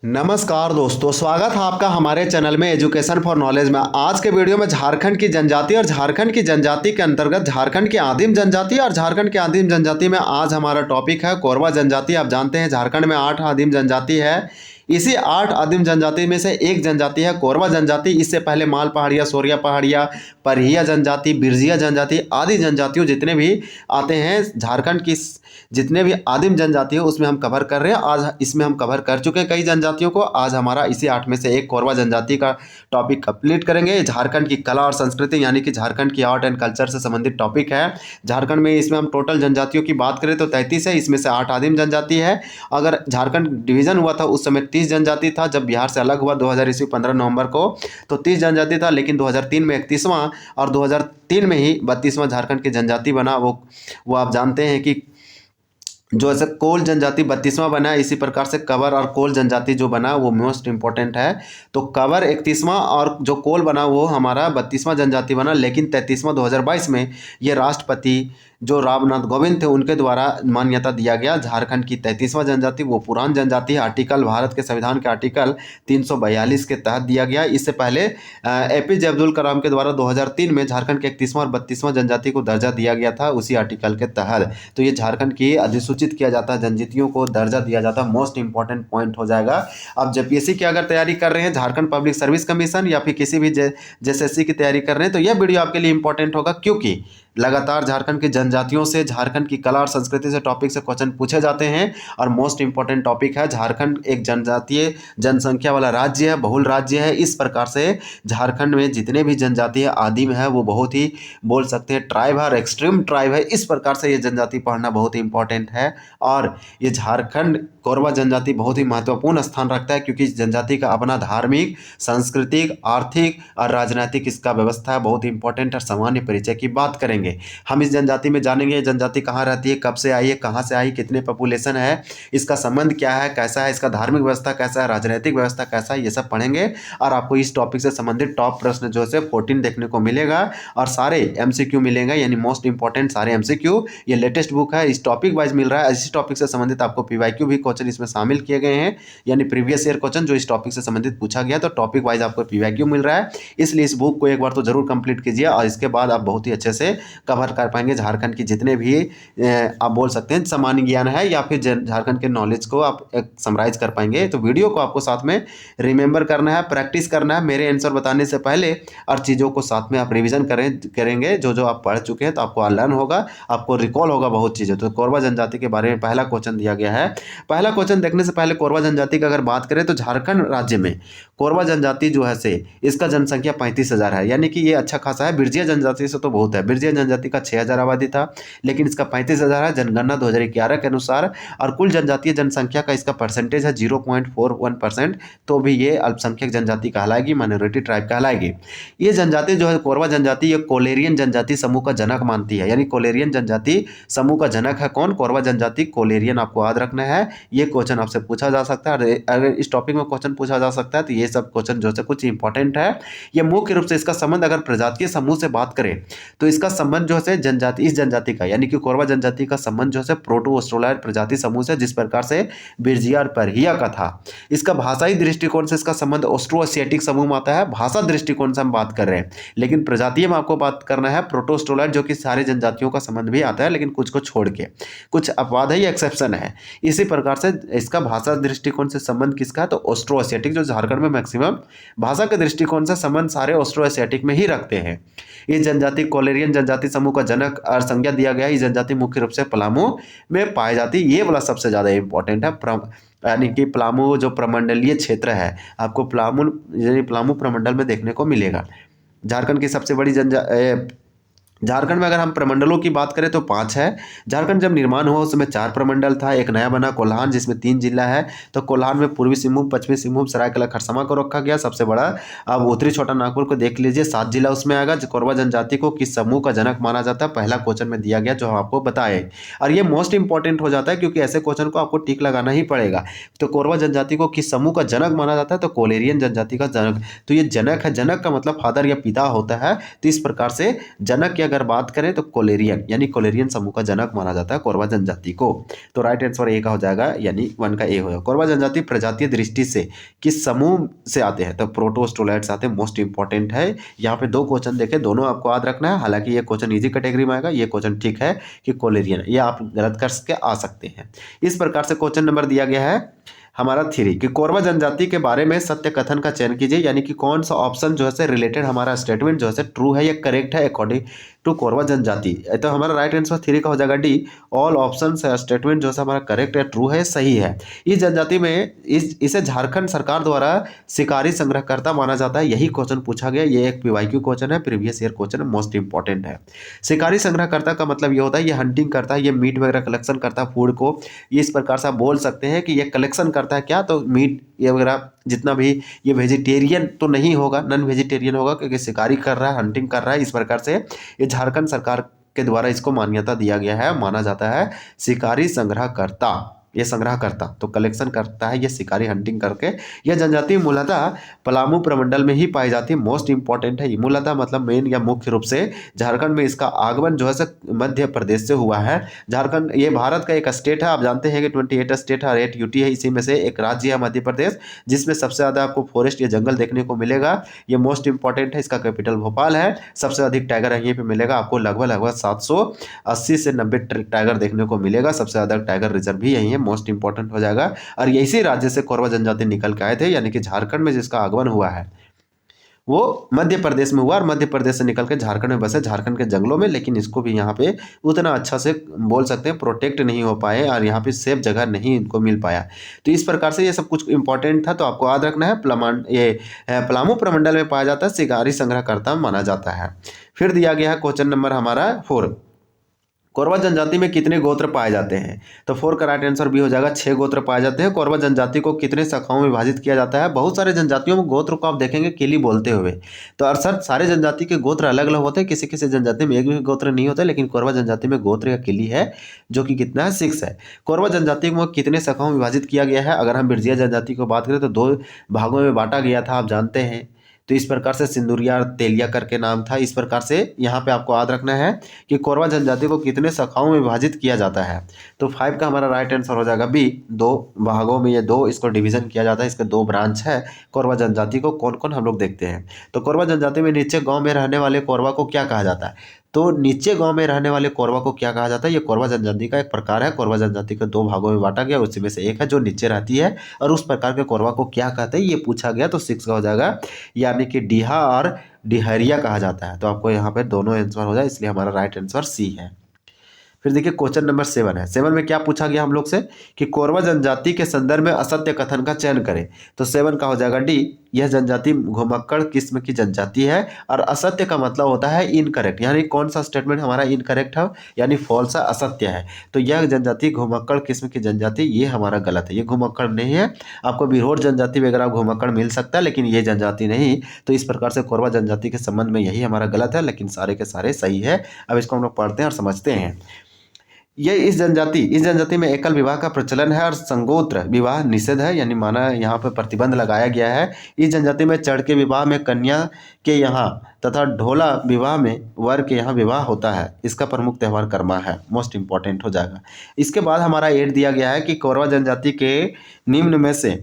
नमस्कार दोस्तों, स्वागत है आपका हमारे चैनल में एजुकेशन फॉर नॉलेज में। आज के वीडियो में झारखंड की जनजाति और झारखंड की जनजाति के अंतर्गत झारखंड की आदिम जनजाति और झारखंड की आदिम जनजाति में आज हमारा टॉपिक है कोरवा जनजाति। आप जानते हैं झारखंड में 8 आदिम जनजाति है। इसी 8 आदिम जनजाति में से एक जनजाति है कोरवा जनजाति। इससे पहले माल पहाड़िया, सोरिया पहाड़िया, परहिया जनजाति, बिरजिया जनजाति आदि जनजातियों जितने भी आते हैं झारखंड की, जितने भी आदिम जनजाति है उसमें हम कवर कर रहे हैं। आज इसमें हम कवर कर चुके हैं कई जनजातियों को। आज हमारा इसी 8 में से एक कोरवा जनजाति का टॉपिक कंप्लीट करेंगे। झारखंड की कला और संस्कृति यानी कि झारखंड की आर्ट एंड कल्चर से संबंधित टॉपिक है। झारखंड में इसमें हम टोटल जनजातियों की बात करें तो 33 है, इसमें से 8 आदिम जनजाति है। अगर झारखंड डिवीजन हुआ था उस समय 30 जनजाति था। जब बिहार से अलग हुआ 2000 ईस्वी 15 नवंबर को तो 30 जनजाति था, लेकिन 2003 में 31वां और 2003 में ही 32वां झारखंड की जनजाति बना। वो आप जानते हैं कि जो ऐसे कोल जनजाति 32वां बना है, इसी प्रकार से कवर और कोल जनजाति जो बना वो मोस्ट इंपॉर्टेंट है। तो कवर 31वां और जो कोल बना वो हमारा 32वां जनजाति बना, लेकिन 33वां 2022 में ये राष्ट्रपति जो रामनाथ कोविंद थे उनके द्वारा मान्यता दिया गया। झारखंड की 33वां जनजाति वो पुरान जनजाति है। आर्टिकल भारत के संविधान के आर्टिकल 342 के तहत दिया गया। इससे पहले एपीजे अब्दुल कलाम के द्वारा 2003 में झारखंड के 31वां और 32वां जनजाति को दर्जा दिया गया था उसी आर्टिकल के तहत। तो ये झारखंड की अधिसूचित किया जाता है, जनजातियों को दर्जा दिया जाता है। मोस्ट इंपॉर्टेंट पॉइंट हो जाएगा। अब जेपीएससी की अगर तैयारी कर रहे हैं, झारखंड पब्लिक सर्विस कमीशन या फिर किसी भी जेएसएससी की तैयारी कर रहे हैं तो यह वीडियो आपके लिए इंपॉर्टेंट होगा, क्योंकि लगातार झारखंड की जनजातियों से, झारखंड की कला और संस्कृति से टॉपिक से क्वेश्चन पूछे जाते हैं। और मोस्ट इंपॉर्टेंट टॉपिक है, झारखंड एक जनजातीय जनसंख्या वाला राज्य है, बहुल राज्य है। इस प्रकार से झारखंड में जितने भी जनजाति है आदिम है वो बहुत ही बोल सकते हैं ट्राइब है और एक्सट्रीम ट्राइब है। इस प्रकार से ये जनजाति पढ़ना बहुत ही इंपॉर्टेंट है। और ये झारखंड कोरवा जनजाति बहुत ही महत्वपूर्ण स्थान रखता है, क्योंकि इस जनजाति का अपना धार्मिक, सांस्कृतिक, आर्थिक और राजनीतिक इसका व्यवस्था है। बहुत ही इंपॉर्टेंट और सामान्य परिचय की बात करेंगे हम इस जनजाति में, जानेंगे जनजाति कहाँ रहती है, कब से आई है, कहाँ से आई, कितने पॉपुलेशन है, इसका संबंध क्या है, कैसा है, इसका धार्मिक व्यवस्था कैसा है, राजनीतिक व्यवस्था कैसा है, ये सब पढ़ेंगे। और आपको इस टॉपिक से संबंधित टॉप प्रश्न जो है 14 देखने को मिलेगा और सारे एमसीक्यू मिलेंगे, यानी मोस्ट इंपॉर्टेंट सारे एमसीक्यू। ये लेटेस्ट बुक है, इस टॉपिक वाइज मिल रहा है। इसी टॉपिक से संबंधित आपको पीवाईक्यू भी क्वेश्चन इसमें शामिल किए गए हैं, यानी प्रीवियस ईयर क्वेश्चन जो इस टॉपिक से संबंधित पूछा गया, तो टॉपिक वाइज आपको पीवाईक्यू मिल रहा है। इसलिए इस बुक को एक बार तो जरूर कंप्लीट कीजिए और इसके बाद आप बहुत ही अच्छे से कवर कर पाएंगे झारखंड की जितने भी आप बोल सकते हैं सामान्य ज्ञान है या फिर झारखंड के नॉलेज को आप एक समराइज कर पाएंगे। तो वीडियो को आपको साथ में रिमेंबर करना है, प्रैक्टिस करना है मेरे आंसर बताने से पहले, और चीज़ों को साथ में आप रिवीजन करेंगे जो जो आप पढ़ चुके हैं, तो आपको लर्न होगा, आपको रिकॉल होगा बहुत चीज़ें। तो कोरवा जनजाति के बारे में पहला क्वेश्चन दिया गया है। पहला क्वेश्चन देखने से पहले कोरवा जनजाति की अगर बात करें तो झारखंड राज्य में कोरवा जनजाति जो है से इसका जनसंख्या 35,000 है, यानी कि ये अच्छा खासा है। बिरजिया जनजाति से तो बहुत है। बिरजिया जनजाति का 6,000 आबादी था, लेकिन इसका 35,000 है जनगणना 2011 के अनुसार। और कुल जनजातीय जनसंख्या का इसका परसेंटेज है 0.41%। तो भी ये अल्पसंख्यक जनजाति कहलाएगी, माइनॉरिटी ट्राइब कहलाएगी। ये जनजाति जो है कोरवा जनजाति, ये कोलेरियन जनजाति समूह का जनक मानती है, यानी कोलेरियन जनजाति समूह का जनक है कौन? कोरवा जनजाति, कोलेरियन आपको याद रखना है। ये क्वेश्चन आपसे पूछा जा सकता है। अगर इस टॉपिक में क्वेश्चन पूछा जा सकता है तो ये सब क्वेश्चन जो है कुछ इंपॉर्टेंट है। ये मुख्य रूप से इसका संबंध अगर प्रजातीय समूह से बात करें तो इसका संबंध जो है जनजाति, इस जनजाति का यानी कि कोरवा जनजाति का संबंध जो है प्रोटो ऑस्ट्रोलॉइड प्रजाति समूह से, जिस प्रकार से बिरजिया और परहिया का था। इसका भाषाई दृष्टिकोण से इसका संबंध ऑस्ट्रो एशियाटिक समूह में आता है। भाषा दृष्टिकोण से हम बात कर रहे हैं, लेकिन प्रजातीय में आपको बात करना है प्रोटो ऑस्ट्रोलॉइड, जो कि सारे जनजातियों का संबंध भी आता है, लेकिन कुछ को छोड़ के। कुछ अपवाद है, ये एक्सेप्शन है। इसी प्रकार से इसका भाषा दृष्टिकोण से संबंध किसका है? तो ऑस्ट्रो एशियाटिक, जो झारखंड में मैक्सिमम भाषा के दृष्टिकोण से संबंध सारे ऑस्ट्रो एशियाटिक में ही रखते हैं। ये जनजाति कोलेरियन जनजाति समूह का जनक और संज्ञा दिया गया है। ये जनजाति मुख्य रूप से पलामू में पाई जाती है। ये वाला सबसे ज़्यादा इंपॉर्टेंट है, यानी कि पलामू जो प्रमंडलीय क्षेत्र है आपको पलामू प्रमंडल में देखने को मिलेगा। झारखंड की सबसे बड़ी झारखंड में अगर हम प्रमंडलों की बात करें तो 5 है। झारखंड जब निर्माण हुआ उस समय 4 प्रमंडल था। एक नया बना कोल्हान, जिसमें 3 जिला है। तो कोल्हान में पूर्वी सिंहभूम, पश्चिमी सिंहभूम, सरायकेला खरसावां को रखा गया सबसे बड़ा। अब उत्तरी छोटा नागपुर को देख लीजिए, 7 जिला उसमें आएगा। कोरवा जनजाति को किस समूह का जनक माना जाता है? पहला क्वेश्चन में दिया गया जो हम आपको बताए, और ये मोस्ट इंपॉर्टेंट हो जाता है क्योंकि ऐसे क्वेश्चन को आपको टिक लगाना ही पड़ेगा। तो कोरवा जनजाति को किस समूह का जनक माना जाता है? तो कोलेरियन जनजाति का जनक। तो ये जनक है, जनक का मतलब फादर या पिता होता है। तो इस प्रकार से जनक की अगर अगर बात करें तो कोलेरियन, यानी कोलेरियन समूह का जनक माना जाता है कोरवा जनजाति को। तो राइट आंसर ए का हो जाएगा, यानी 1 का ए हो जाएगा। कोरवा जनजाति प्रजातीय दृष्टि से किस समूह से आते हैं? तो प्रोटोस्टोलाइट्स आते हैं, मोस्ट इंपॉर्टेंट है। यहाँ पे 2 क्वेश्चन देखे, दोनों आपको याद रखना है। हालांकि ये क्वेश्चन इजी कैटेगरी में आएगा, ये क्वेश्चन ठीक है कि कोलेरियन, ये आप गलत करके आ सकते हैं। इस प्रकार से क्वेश्चन नंबर दिया गया है हमारा 3 कि कोरवा जनजाति के बारे में सत्य कथन का चयन कीजिए, यानी कि कौन सा ऑप्शन जो है से रिलेटेड हमारा स्टेटमेंट जो है से ट्रू है या करेक्ट है अकॉर्डिंग टू कोरवा जनजाति। तो हमारा राइट आंसर 3 का हो जाएगा डी, ऑल ऑप्शन स्टेटमेंट जो है हमारा करेक्ट है, ट्रू है, सही है। इस जनजाति में इसे झारखंड सरकार द्वारा शिकारी संग्रहकर्ता माना जाता है, यही क्वेश्चन पूछा गया। ये एक पीवाईक्यू क्वेश्चन है, प्रीवियस ईयर क्वेश्चन है, मोस्ट इंपॉर्टेंट है। शिकारी संग्रहकर्ता का मतलब ये होता है ये हंटिंग करता है, ये मीट वगैरह कलेक्शन करता है, फूड को। ये इस प्रकार से आप बोल सकते हैं कि ये कलेक्शन करता है क्या, तो मीट ये वगैरह जितना भी, ये वेजिटेरियन तो नहीं होगा, नॉन वेजिटेरियन होगा, क्योंकि शिकारी कर रहा है, हंटिंग कर रहा है। इस प्रकार से ये झारखंड सरकार के द्वारा इसको मान्यता दिया गया है, माना जाता है शिकारी संग्रहकर्ता। ये संग्रह करता तो कलेक्शन करता है, ये शिकारी हंटिंग करके। यह जनजाति मूलतः पलामू प्रमंडल में ही पाई जाती है, मोस्ट इंपॉर्टेंट है। ये मूलतः मतलब मेन या मुख्य रूप से झारखंड में इसका आगमन जो है मध्य प्रदेश से हुआ है। झारखंड ये भारत का एक स्टेट है, आप जानते हैं कि 28 स्टेट और 8 यूटी है, इसी में से एक राज्य है मध्य प्रदेश, जिसमें सबसे ज़्यादा आपको फॉरेस्ट या जंगल देखने को मिलेगा। ये मोस्ट इंपॉर्टेंट है, इसका कैपिटल भोपाल है। सबसे अधिक टाइगर यहीं पर मिलेगा आपको, लगभग 780 से 90 टाइगर देखने को मिलेगा। सबसे ज़्यादा टाइगर रिजर्व भी यहीं है, मोस्ट इंपॉर्टेंट हो जाएगा। और इसी राज्य से कोरवा जनजाति निकल के आए थे, यानी कि झारखंड में जिसका आगमन हुआ है वो मध्य प्रदेश में हुआ, और मध्य प्रदेश से निकल के झारखंड में बसे, झारखंड के जंगलों में। लेकिन इसको भी यहाँ पे उतना अच्छा से बोल सकते हैं प्रोटेक्ट नहीं हो पाए, और यहाँ पे सेफ जगह नहीं इनको मिल पाया। तो इस प्रकार से ये सब कुछ इंपॉर्टेंट था, तो आपको याद रखना है। पलामू प्रमंडल में पाया जाता है, शिकारी संग्रहकर्ता माना जाता है। फिर दिया गया है क्वेश्चन नंबर हमारा 4, कोरवा जनजाति में कितने गोत्र पाए जाते हैं? तो 4 का राइट आंसर भी हो जाएगा, 6 गोत्र पाए जाते हैं। कोरवा जनजाति को कितने शाखाओं में विभाजित किया जाता है? बहुत सारे जनजातियों में गोत्र को आप देखेंगे किली बोलते हुए, तो अर्थात सारे जनजाति के गोत्र अलग अलग होते हैं, किसी किसी जनजाति में एक भी गोत्र नहीं होता, लेकिन कोरवा जनजाति में गोत्र या किली है, जो कि कितना है 6 है। कोरवा जनजाति को कितने शाखाओं में विभाजित किया गया है? अगर हम बिरजिया जनजाति को बात करें तो 2 भागों में बांटा गया था, आप जानते हैं। तो इस प्रकार से सिंदूरिया और तेलिया करके नाम था। इस प्रकार से यहाँ पे आपको याद रखना है कि कोरवा जनजाति को कितने शाखाओं में विभाजित किया जाता है। तो 5 का हमारा राइट आंसर हो जाएगा बी, 2 भागों में, ये 2 इसको डिवीजन किया जाता है, इसके 2 ब्रांच है। कोरवा जनजाति को कौन कौन हम लोग देखते हैं। तो कोरवा जनजाति में नीचे गाँव में रहने वाले कोरवा को क्या कहा जाता है? तो नीचे गांव में रहने वाले कोरवा को क्या कहा जाता है? ये कोरवा जनजाति का एक प्रकार है। कोरवा जनजाति को 2 भागों में बांटा गया, उसी में से एक है जो नीचे रहती है, और उस प्रकार के कोरवा को क्या कहते हैं ये पूछा गया। तो 6 का हो जाएगा, यानी कि डीहा और डिहरिया कहा जाता है। तो आपको यहाँ पे दोनों आंसर हो जाए, इसलिए हमारा राइट आंसर सी है। फिर देखिए क्वेश्चन नंबर 7 है। 7 में क्या पूछा गया हम लोग से कि कोरवा जनजाति के संदर्भ में असत्य कथन का चयन करें। तो 7 का हो जाएगा डी, यह जनजाति घुमक्कड़ किस्म की जनजाति है। और असत्य का मतलब होता है इनकरेक्ट, यानी कौन सा स्टेटमेंट हमारा इनकरेक्ट है, यानी फॉल्स है, असत्य है। तो यह जनजाति घुमक्कड़ किस्म की जनजाति, ये हमारा गलत है, ये घुमक्कड़ नहीं है। आपको बिरहोर जनजाति वगैरह घुमक्कड़ मिल सकता है, लेकिन ये जनजाति नहीं। तो इस प्रकार से कोरवा जनजाति के संबंध में यही हमारा गलत है, लेकिन सारे के सारे सही है। अब इसको हम लोग पढ़ते हैं और समझते हैं। ये इस जनजाति में एकल विवाह का प्रचलन है और संगोत्र विवाह निषेध है, यानी माना यहाँ पर प्रतिबंध लगाया गया है। इस जनजाति में चढ़ के विवाह में कन्या के यहाँ तथा ढोला विवाह में वर के यहाँ विवाह होता है। इसका प्रमुख त्यौहार कर्मा है, मोस्ट इंपॉर्टेंट हो जाएगा। इसके बाद हमारा 8 दिया गया है कि कोरवा जनजाति के निम्न में से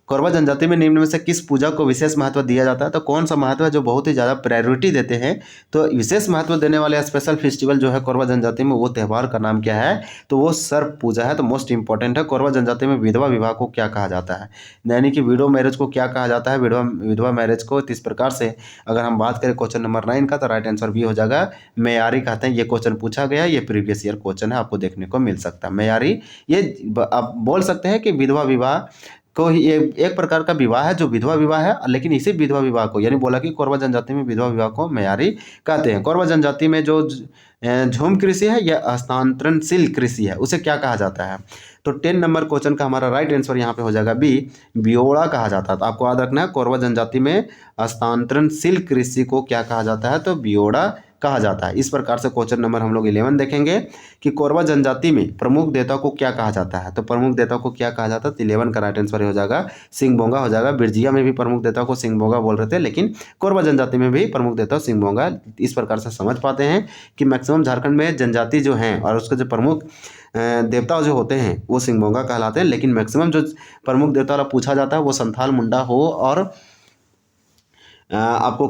कोरवा जनजाति में निम्न में से किस पूजा को विशेष महत्व दिया जाता है? तो कौन सा महत्व है जो बहुत ही ज़्यादा प्रायोरिटी देते हैं? तो विशेष महत्व देने वाले स्पेशल फेस्टिवल जो है कोरवा जनजाति में, वो त्यौहार का नाम क्या है? तो वो सर्प पूजा है। तो मोस्ट इंपॉर्टेंट है। कोरवा जनजाति में विधवा विवाह को क्या कहा जाता है, यानी कि विडो मैरिज को क्या कहा जाता है? विधवा मैरिज को। इस प्रकार से अगर हम बात करें क्वेश्चन नंबर 9 का, तो राइट आंसर भी हो जाएगा मेयारी कहते हैं। ये क्वेश्चन पूछा गया, ये प्रीवियस ईयर क्वेश्चन है, आपको देखने को मिल सकता है। मेयारी, ये आप बोल सकते हैं कि विधवा विवाह को ही एक प्रकार का विवाह है जो विधवा विवाह है, लेकिन इसी विधवा विवाह को, यानी बोला कि कोरवा जनजाति में विधवा विवाह को मेयारी कहते हैं। कोरवा जनजाति में जो झूम कृषि है या हस्तांतरणशील कृषि है, उसे क्या कहा जाता है? तो 10 नंबर क्वेश्चन का हमारा राइट आंसर यहाँ पे हो जाएगा बी, बियोड़ा कहा जाता है। तो आपको याद रखना है कोरवा जनजाति में हस्तांतरणशील कृषि को क्या कहा जाता है? तो बियोड़ा कहा जाता है। इस प्रकार से क्वेश्चन नंबर हम लोग 11 देखेंगे कि कोरवा जनजाति में प्रमुख देवता को क्या कहा जाता है। तो प्रमुख देवता को क्या कहा जाता है, तो 11 का राइट आंसर हो जाएगा सिंहभोंगा हो जाएगा। बिरजिया में भी प्रमुख देवता को सिंहभोंगा बोल रहे थे, लेकिन कोरवा जनजाति में भी प्रमुख देवता सिंहभोंगा। इस प्रकार से समझ पाते हैं कि मैक्सिमम झारखंड में जनजाति जो हैं और उसके जो प्रमुख देवता जो होते हैं वो सिंहभोंगा कहलाते हैं, लेकिन मैक्सिमम जो प्रमुख देवता वाला पूछा जाता है वो संथाल, मुंडा हो और आपको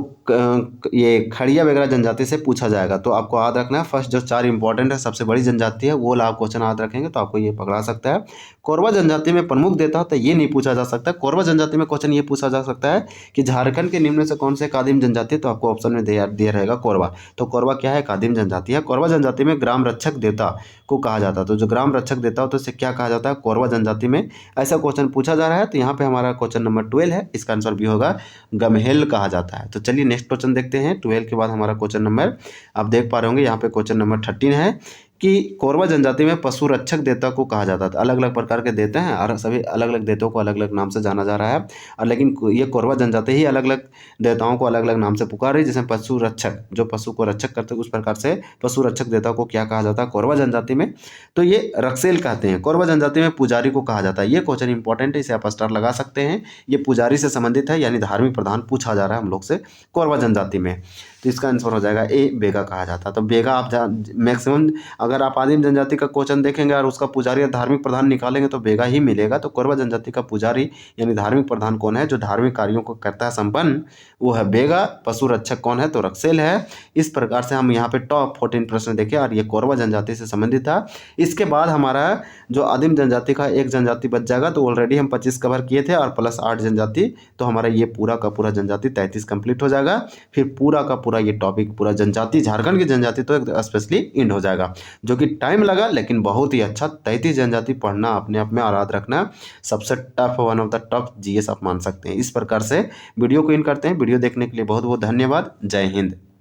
ये खड़िया वगैरह जनजाति से पूछा जाएगा। तो आपको याद रखना है फर्स्ट जो 4 इंपॉर्टेंट है, सबसे बड़ी जनजाति है, वो आप क्वेश्चन याद रखेंगे तो आपको ये पकड़ा सकता है। कोरवा जनजाति में प्रमुख देवता तो ये नहीं पूछा जा सकता। कोरवा जनजाति में क्वेश्चन ये पूछा जा सकता है कि झारखंड के निम्न में से कौन से आदिम जनजाति है, तो आपको ऑप्शन में दिया रहेगा कोरवा। तो कोरवा क्या है, आदिम जनजाति है। कोरवा जनजाति में ग्राम रक्षक देवता को कहा जाता है। तो जो ग्राम रक्षक देवता होता है उसे क्या कहा जाता है, कोरवा जनजाति में। ऐसा क्वेश्चन पूछा जा रहा है। तो यहाँ पे हमारा क्वेश्चन नंबर 12 है, इसका आंसर भी होगा गम्हेल कहा जाता है। तो चलिए नेक्स्ट क्वेश्चन देखते हैं। 12 के बाद हमारा क्वेश्चन नंबर आप देख पा रहे होंगे यहाँ पे क्वेश्चन नंबर 13 है कि कोरवा जनजाति में पशु रक्षक देवता को कहा जाता है। अलग अलग प्रकार के देवता हैं और सभी अलग अलग देवताओं को अलग अलग नाम से जाना जा रहा है, और लेकिन ये कोरवा जनजाति ही अलग अलग देवताओं को अलग अलग नाम से पुकार रही है। जैसे पशु रक्षक, जो पशु को रक्षक करते हैं, उस प्रकार से पशु रक्षक देवता को क्या कहा जाता है कोरवा जनजाति में, तो ये रक्सेल कहते हैं। कोरवा जनजाति में पुजारी को कहा जाता है। ये क्वेश्चन इंपॉर्टेंट है, इसे आप स्टार लगा सकते हैं। ये पुजारी से संबंधित है, यानी धार्मिक प्रधान पूछा जा रहा है हम लोग से कोरवा जनजाति में। तो इसका आंसर हो जाएगा ए, बेगा कहा जाता है। तो बेगा आप मैक्सिमम अगर आप आदिम जनजाति का क्वेश्चन देखेंगे और उसका पुजारी या धार्मिक प्रधान निकालेंगे तो बेगा ही मिलेगा। तो कोरवा जनजाति का पुजारी यानी धार्मिक प्रधान कौन है, जो धार्मिक कार्यों को करता है संपन्न, वो है बेगा। पशु रक्षक कौन है, तो रक्सेल है। इस प्रकार से हम यहाँ पे टॉप 14 प्रश्न देखे और ये कोरवा जनजाति से संबंधित था। इसके बाद हमारा जो आदिम जनजाति का एक जनजाति बच जाएगा। तो ऑलरेडी हम 25 कवर किए थे और प्लस 8 जनजाति, तो हमारा ये पूरा का पूरा जनजाति 33 कंप्लीट हो जाएगा। फिर पूरा का पूरा ये टॉपिक पूरा जनजाति, झारखंड की जनजाति तो स्पेशली इंड हो जाएगा, जो कि टाइम लगा लेकिन बहुत ही अच्छा। 33 जनजाति पढ़ना अपने आप में याद रखना सबसे tough, one of the tough GS आप मान सकते हैं। इस प्रकार से वीडियो को इन करते हैं। वीडियो देखने के लिए बहुत बहुत धन्यवाद। जय हिंद।